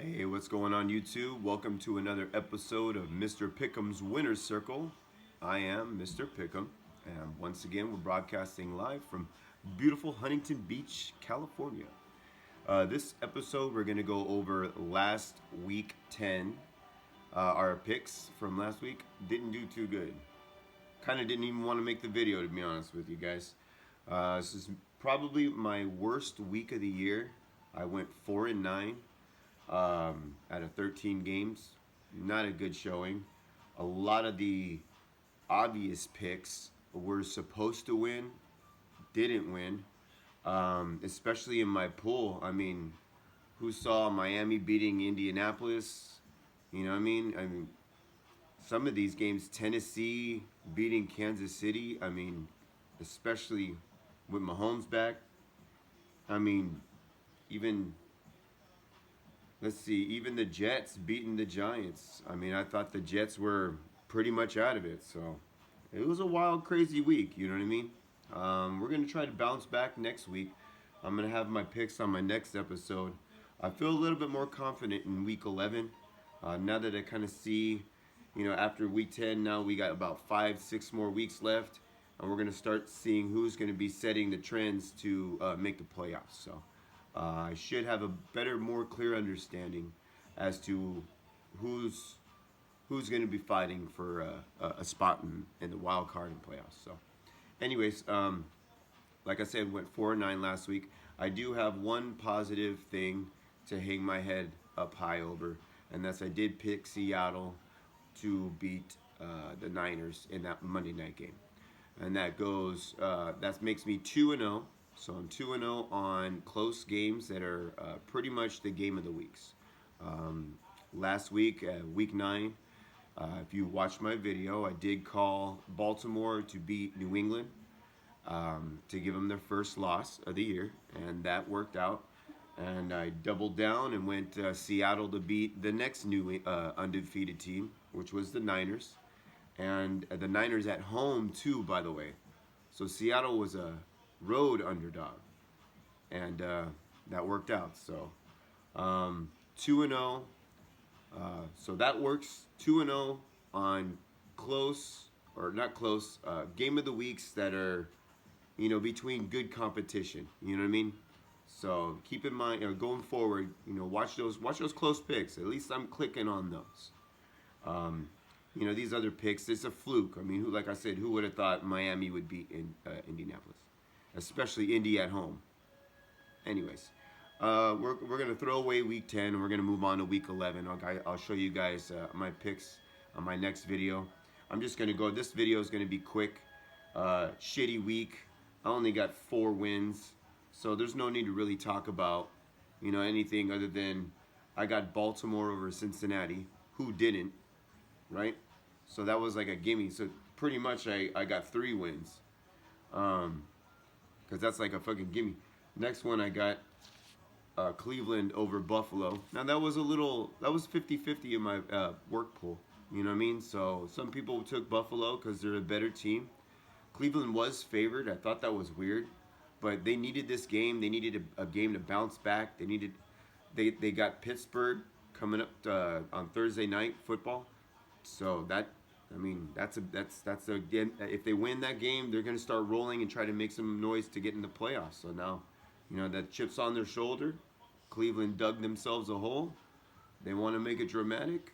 Hey, what's going on, YouTube? Welcome to another episode of Mr. Pickem's Winner's Circle. I am Mr. Pickem, and once again, we're broadcasting live from beautiful Huntington Beach, California. This episode, we're going to go over last week 10. Our picks from last week didn't do too good. Kind of didn't even want to make the video, to be honest with you guys. This is probably my worst week of the year. I went 4-9 out of 13 games. Not a good showing. A lot of the obvious picks were supposed to win, didn't win. Especially in my pool. I mean, who saw Miami beating Indianapolis? You know what I mean? Some of these games, Tennessee beating Kansas City. I mean, especially with Mahomes back. I mean, even let's see, even the Jets beating the Giants. I mean, I thought the Jets were pretty much out of it. So it was a wild, crazy week. You know what I mean? We're going to try to bounce back next week. I'm going to have my picks on my next episode. I feel a little bit more confident in week 11. Now that I kind of see, after week 10, now we got about 5-6 more weeks left. And we're going to start seeing who's going to be setting the trends to make the playoffs. So I should have a better, more clear understanding as to who's going to be fighting for a spot in the wild card and playoffs. So, anyways, like I said, went 4-9 last week. I do have one positive thing to hang my head up high over, and that's I did pick Seattle to beat the Niners in that Monday night game, and that makes me 2-0. So I'm 2-0 on close games that are pretty much the game of the weeks. Last week, week 9, if you watched my video, I did call Baltimore to beat New England to give them their first loss of the year, and that worked out. And I doubled down and went Seattle to beat the next new undefeated team, which was the Niners. And the Niners at home too, by the way. So Seattle was a road underdog, and that worked out. So 2-0. So that works. 2-0 on close or not close game of the weeks that are, between good competition. You know what I mean? So keep in mind, going forward, watch those close picks. At least I'm clicking on those. These other picks, it's a fluke. I mean, like I said, who would have thought Miami would beat Indianapolis? Especially Indy at home. Anyways, we're going to throw away week 10 and we're going to move on to week 11. I'll show you guys my picks on my next video. I'm just going to go, this video is going to be quick. Shitty week. I only got 4 wins. So there's no need to really talk about, anything other than I got Baltimore over Cincinnati. Who didn't, right? So that was like a gimme. So pretty much I got 3 wins. Because that's like a fucking gimme. Next one I got Cleveland over Buffalo. Now that was 50-50 in my work pool. You know what I mean? So some people took Buffalo because they're a better team. Cleveland was favored. I thought that was weird. But they needed this game. They needed a game to bounce back. They got Pittsburgh coming up on Thursday night football. So that's if they win that game, they're going to start rolling and try to make some noise to get in the playoffs. So now, that chip's on their shoulder. Cleveland dug themselves a hole. They want to make it dramatic.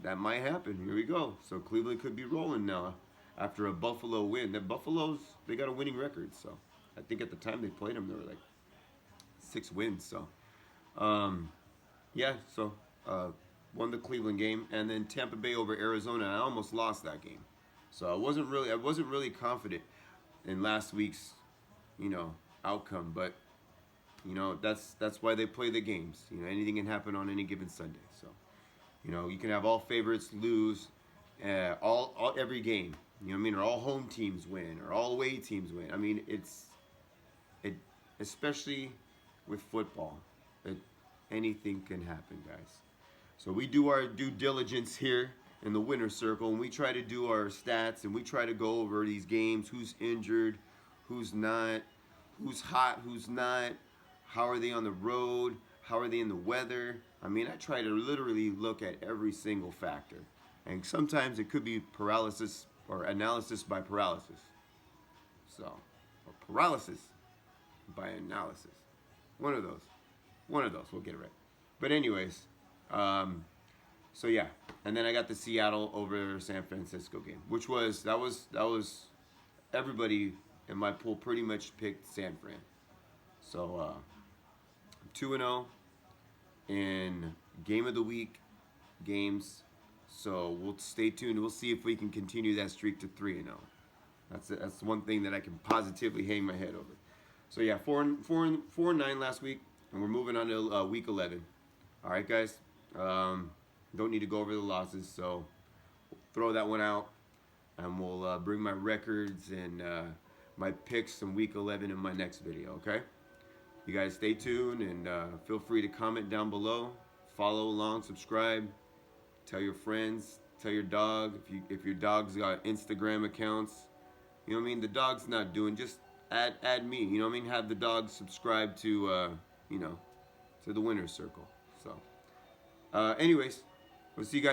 That might happen. Here we go. So Cleveland could be rolling now after a Buffalo win. They got a winning record. So I think at the time they played them, they were like 6 wins. So, won the Cleveland game, and then Tampa Bay over Arizona. I almost lost that game, so I wasn't really confident in last week's, outcome. But that's why they play the games. Anything can happen on any given Sunday. So, you can have all favorites lose, every game. You know what I mean? Or all home teams win, or all away teams win. I mean, especially with football, anything can happen, guys. So we do our due diligence here in the winner's circle, and we try to do our stats, and we try to go over these games, who's injured, who's not, who's hot, who's not, how are they on the road, how are they in the weather, I mean, I try to literally look at every single factor. And sometimes it could be paralysis or analysis by paralysis. So, or paralysis by analysis. One of those. One of those. We'll get it right. But anyways, um, so yeah, and then I got the Seattle over San Francisco game, which was that was everybody in my pool pretty much picked San Fran. So 2-0 in game of the week games. So we'll stay tuned. We'll see if we can continue that streak to 3-0. That's one thing that I can positively hang my head over. So yeah, 4-9 last week, and we're moving on to week 11. All right, guys. Don't need to go over the losses, so throw that one out, and we'll bring my records and my picks from week 11 in my next video. Okay. You guys stay tuned and feel free to comment down below, follow along, subscribe, tell your friends, tell your dog if your dog's got Instagram accounts. You know what I mean? The dog's not doing, just add me. You know what I mean? Have the dog subscribe to you know, to the winner's circle. So anyways, we'll see you guys.